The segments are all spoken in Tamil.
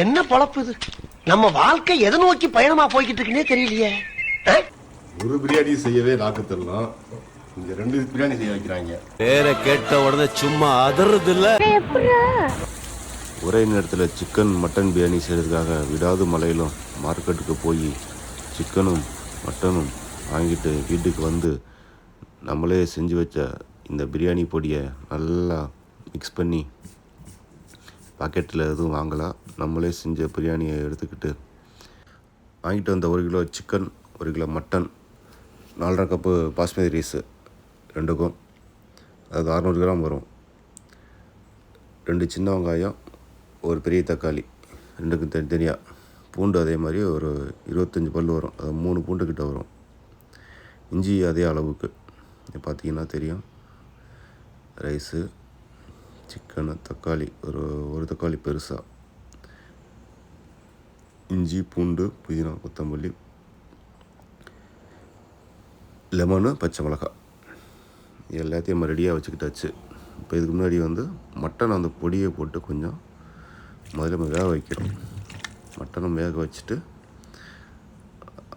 என்ன பொழப்பு இது? நம்ம வாழ்க்கை எதை நோக்கி பயணமா போய்கிட்டு இருக்குன்னே தெரியலையே. ஒரு பிரியாணி செய்யவே நாக்கு தரலாம், இங்க 2 பிரியாணி செய்ய வைக்கிறாங்க. பேரை கேட்ட உடனே சும்மா அதறது இல்ல. ஒரே நேரத்தில் சிக்கன் மட்டன் பிரியாணி செய்கிறதுக்காக விடாது மலையிலும் மார்க்கெட்டுக்கு போய் சிக்கனும் மட்டனும் வாங்கிட்டு வீட்டுக்கு வந்து நம்மளே செஞ்சு வச்ச இந்த பிரியாணி பொடியை நல்லா மிக்ஸ் பண்ணி, பாக்கெட்டில் எதுவும் வாங்கலாம், நம்மளே செஞ்ச பிரியாணியை எடுத்துக்கிட்டு வாங்கிட்டு வந்த 1 kilo chicken, 1 kilo mutton, 4.5 cup basmati rice ரெண்டுக்கும், அது 600 கிராம் வரும். 2 சின்ன வெங்காயம், ஒரு பெரிய தக்காளி, 2க்கும் தனித்தனியாக. பூண்டு அதே மாதிரி ஒரு 25 பல் வரும், அது 3 பூண்டு கிட்ட வரும். இஞ்சி அதே அளவுக்கு பார்த்தீங்கன்னா தெரியும். ரைஸு, சிக்கனு, தக்காளி, ஒரு தக்காளி பெருசாக, இஞ்சி, பூண்டு, புதினா, கொத்தமல்லி, லெமனு, பச்சை மிளகாய், எல்லாத்தையும் நம்ம ரெடியாக வச்சுக்கிட்டாச்சு. இப்போ இதுக்கு முன்னாடி மட்டன் அந்த பொடியை போட்டு கொஞ்சம் முதல்ல நம்ம வேக வைக்கிறோம். மட்டனும் வேக வச்சுட்டு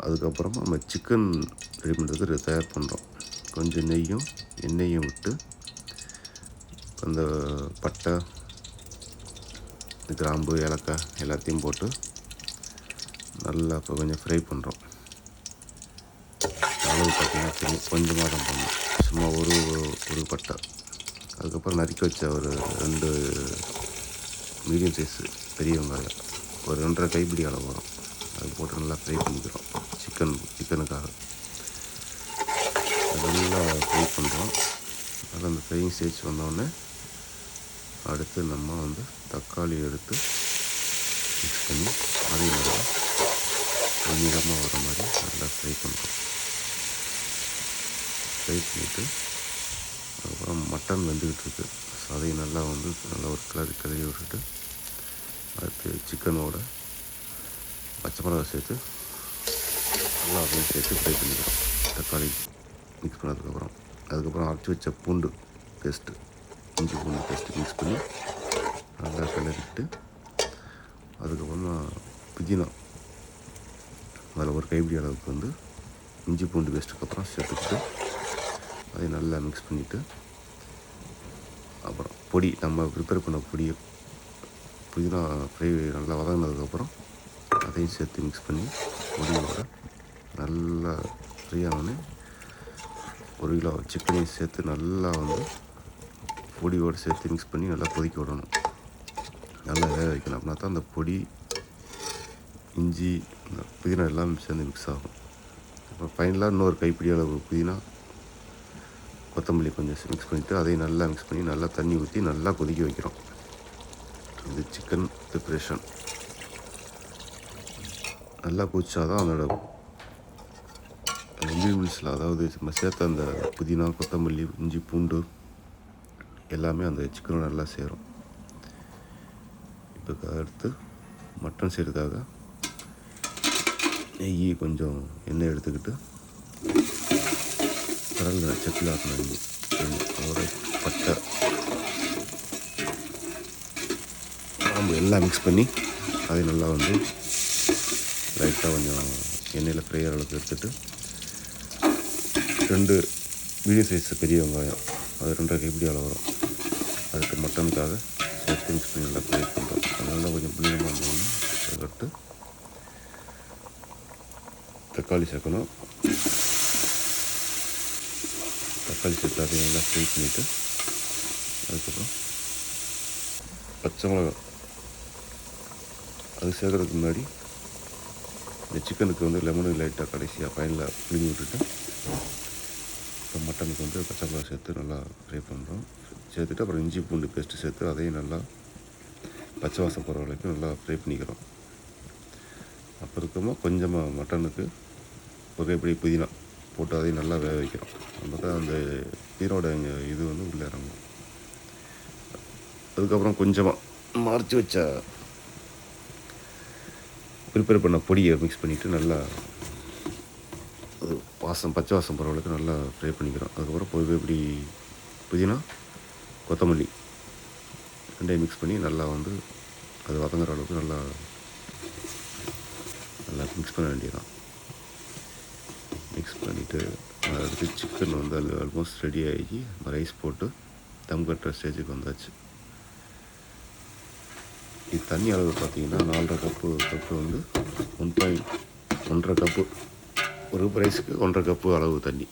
அதுக்கப்புறமா நம்ம சிக்கன் ரெடி பண்ணுறதுக்கு தயார் பண்ணுறோம். கொஞ்சம் நெய்யும் எண்ணெயும் விட்டு அந்த பட்டை, கிராம்பு, ஏலக்காய் எல்லாத்தையும் போட்டு நல்லா இப்போ கொஞ்சம் ஃப்ரை பண்ணுறோம். அளவு பார்த்திங்கன்னா கொஞ்சமாக தான் பண்ணணும், சும்மா ஒரு பட்டை. அதுக்கப்புறம் நறுக்கி வச்ச ஒரு 2 மீடியம் சைஸு பெரிய வெங்காயம், ஒரு 2.5 கைப்பிடி அளவு வரும், அது போட்டு நல்லா ஃப்ரை பண்ணிக்கிறோம். சிக்கனுக்காக நல்லா ஃப்ரை பண்ணுறோம். அது அந்த ஃப்ரையிங் ஸ்டேஜ் வந்தோடனே அடுத்து நம்ம தக்காளி எடுத்து மிக்ஸ் பண்ணி அதே நல்லா நீளமாக வர மாதிரி நல்லா ஃப்ரை பண்ணுறோம். ஃப்ரை பண்ணிவிட்டு அதுக்கப்புறம் மட்டன் வெந்துக்கிட்டு இருக்குது, ஸோ அதையும் நல்லா நல்லா ஒரு கிளறி விட்டுட்டு அடுத்து சிக்கனோட பச்சை மிளகாய் சேர்த்து நல்லா அதையும் சேர்த்து ஃப்ரை பண்ணிக்கிறோம். தக்காளி மிக்ஸ் அதுக்கப்புறம் அரைச்சி வச்ச பூண்டு பேஸ்ட்டு, இஞ்சி பூண்டு பேஸ்ட்டு மிக்ஸ் பண்ணி நல்லா கிளறிட்டு அதுக்கப்புறமா புதினா அதில் ஒரு கைப்பிடி அளவுக்கு இஞ்சி பூண்டு பேஸ்ட்டுக்கு அப்புறம் சேர்த்துக்கிட்டு அதை நல்லா மிக்ஸ் பண்ணிவிட்டு அப்புறம் பொடி நம்ம ப்ரிப்பேர் பண்ண பொடியை புதினா ஃப்ரை நல்லா வதங்கினதுக்கப்புறம் அதையும் சேர்த்து மிக்ஸ் பண்ணி பொடியோட நல்லா ஃப்ரீயானோடனே 1 கிலோ சிக்கனையும் சேர்த்து நல்லா பொடியோடு சேர்த்து மிக்ஸ் பண்ணி நல்லா கொதிக்க விடணும், நல்லா வேக வைக்கணும். அப்படின்னா தான் அந்த பொடி, இஞ்சி, புதினா எல்லாம் சேர்ந்து மிக்ஸ் ஆகும். அப்புறம் ஃபைனலாக இன்னொரு கைப்பிடி அளவு புதினா, கொத்தமல்லி கொஞ்சம் மிக்ஸ் பண்ணிவிட்டு அதையும் நல்லா மிக்ஸ் பண்ணி நல்லா தண்ணி ஊற்றி நல்லா கொதிக்க வைக்கிறோம். இது சிக்கன் ப்ரிப்ரேஷன். நல்லா கொதிச்சாதான் அதோட இன்க்ரீடியன்ஸில், அதாவது நம்ம சேர்த்த அந்த புதினா, கொத்தமல்லி, இஞ்சி, பூண்டு எல்லாமே அந்த சிக்கனோட நல்லா சேரும். இப்போ அடுத்து மட்டன் செய்கிறதுக்காக நெய், கொஞ்சம் எண்ணெய் எடுத்துக்கிட்டு கடல் சட்டில் ஆக்கணும். அதோட பட்டை, கிராம்பு எல்லாம் மிக்ஸ் பண்ணி அதை நல்லா லைட்டாக கொஞ்சம் எண்ணெயில் ஃப்ரை அளவுக்கு எடுத்துகிட்டு 2 மீடியம் சைஸ் பெரிய வெங்காயம், அது 2.5 கைப்பிடி அளவு வரும், அதுக்கு மட்டனுக்காக சேர்த்து மிக்ஸ் பண்ணி நல்லா ஃப்ரை பண்ணுறோம். அதனால கொஞ்சம் புளியமாக இருந்தோம்னா அதுக்கடுத்து தக்காளி சேர்க்கணும். தக்காளி சேர்த்து அதை நல்லா ஃப்ரை பண்ணிவிட்டு அதுக்கப்புறம் பச்சை மிளகாய் அது சேர்க்குறதுக்கு முன்னாடி இந்த சிக்கனுக்கு லெமனு லைட்டாக கடைசியாக ஃபைனலாக பிழிஞ்சு விட்டுட்டு இப்போ மட்டனுக்கு பச்சை மிளகாய் சேர்த்து நல்லா ஃப்ரை பண்ணுறோம். சேர்த்துட்டு அப்புறம் இஞ்சி பூண்டு பேஸ்ட்டு சேர்த்து அதையும் நல்லா பச்சை வாசம் போகிற வரைக்கும் நல்லா ஃப்ரை பண்ணிக்கிறோம். அப்புறமா கொஞ்சமாக மட்டனுக்கு ஒரு கைப்பிடி புதினா போட்டு அதையும் நல்லா வேக வைக்கிறோம். நம்ம தான் அந்த நீரோட இது உள்ளே இறங்கும். அதுக்கப்புறம் கொஞ்சமாக மறைச்சி வச்ச ப்ரிப்பேர் பண்ண பொடியை மிக்ஸ் பண்ணிவிட்டு நல்லா பச்சை வாசம் போகிற அளவுக்கு நல்லா ஃப்ரை பண்ணிக்கிறோம். அதுக்கப்புறம் இப்படி புதினா, கொத்தமல்லி ரெண்டையும் மிக்ஸ் பண்ணி நல்லா அது வதங்குற அளவுக்கு நல்லா நல்லா மிக்ஸ் பண்ண வேண்டியதான். மிக்ஸ் பண்ணிவிட்டு அடுத்து சிக்கன் வந்து அதில் ஆல்மோஸ்ட் ரெடி ஆகி ரைஸ் போட்டு தம் கட்டுற ஸ்டேஜுக்கு வந்தாச்சு. இது தண்ணி அளவு பார்த்திங்கன்னா 4.5 கப்பு வந்து 1.5 கப்பு, ஒரு ரைஸுக்கு 1.5 கப்பு அளவு தண்ணி.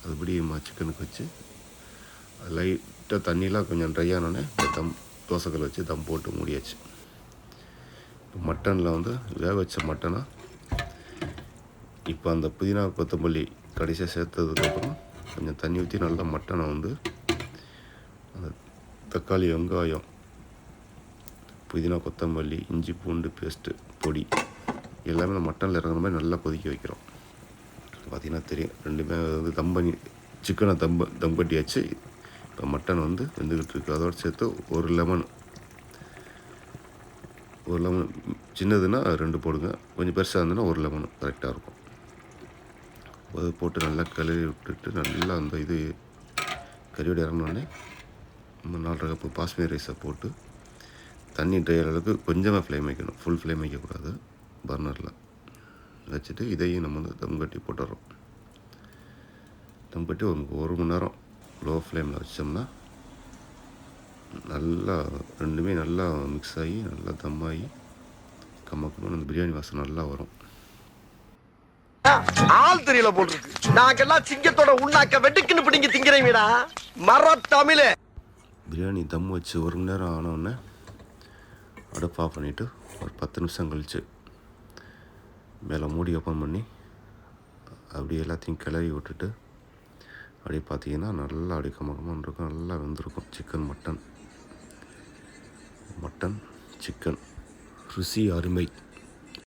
அதுபடி சிக்கனுக்கு வச்சு லைட்டாக தண்ணியெலாம் கொஞ்சம் ட்ரை ஆனோடனே தோசைக்கல் வச்சு தம் போட்டு மூடியாச்சு. இப்போ மட்டனில் வந்து வேக வச்ச மட்டனை இப்போ அந்த புதினா கொத்தமல்லி கடைசியாக சேர்த்ததுக்கப்புறம் கொஞ்சம் தண்ணி ஊற்றி நல்லா மட்டனை வந்து அந்த தக்காளி, வெங்காயம், புதினா, கொத்தமல்லி, இஞ்சி பூண்டு பேஸ்ட்டு, பொடி எல்லாமே மட்டனில் இறங்குற மாதிரி நல்லா கொதிக்க வைக்கிறோம். பார்த்திங்கன்னா தெரியும், ரெண்டுமே வந்து சிக்கனை தம் கட்டியாச்சு. இப்போ மட்டன் வந்து வெந்துக்கிட்டு இருக்குது. அதோடு சேர்த்து ஒரு லெமன் சின்னதுன்னா 2 போடுங்க, கொஞ்சம் பெருசாக இருந்ததுன்னா ஒரு லெமன் கரெக்டாக இருக்கும். அது போட்டு நல்லா கிளறி விட்டுட்டு நல்லா அந்த இது கறியோடு இறங்கினோடனே 4.5 கப்பு பாஸ்மதி ரைஸை போட்டு தண்ணி ட்ரை அளவுக்கு கொஞ்சமாக ஃப்ளேம் வைக்கணும், ஃபுல் ஃப்ளேம் வைக்கக்கூடாது. பர்னரில் வச்சுட்டு இதையும் நம்ம வந்து தம் கட்டி போட்டுடுறோம். தம் கட்டி ஒரு மணி நேரம் லோ ஃப்ளேமில் வச்சோம்னா நல்லா ரெண்டுமே நல்லா மிக்ஸ் ஆகி நல்லா தம்மாகி கம்மக்கணும். அந்த பிரியாணி வாசனை நல்லா வரும். ஆள் தெரியல போட்டுருக்கு. நாங்கெல்லாம் சிங்கத்தோட உண்ணாக்க வெட்டுக்குன்னு பிடிங்க திங்கிறீங்கடா மர தமிழே. பிரியாணி தம் வச்சு 1 மணி நேரம் ஆனோடனே அடுப்பு ஆஃப் பண்ணிவிட்டு ஒரு 10 நிமிஷம் கழித்து மேலே மூடி ஓப்பன் பண்ணி அப்படியே எல்லாத்தையும் கிளறி விட்டுட்டு அப்படியே பார்த்தீங்கன்னா நல்லா அப்படியே கம்மக்கமாக இருக்கும், நல்லா வெந்திருக்கும். சிக்கன் மட்டன் சிக்கன் ருசி அருமை.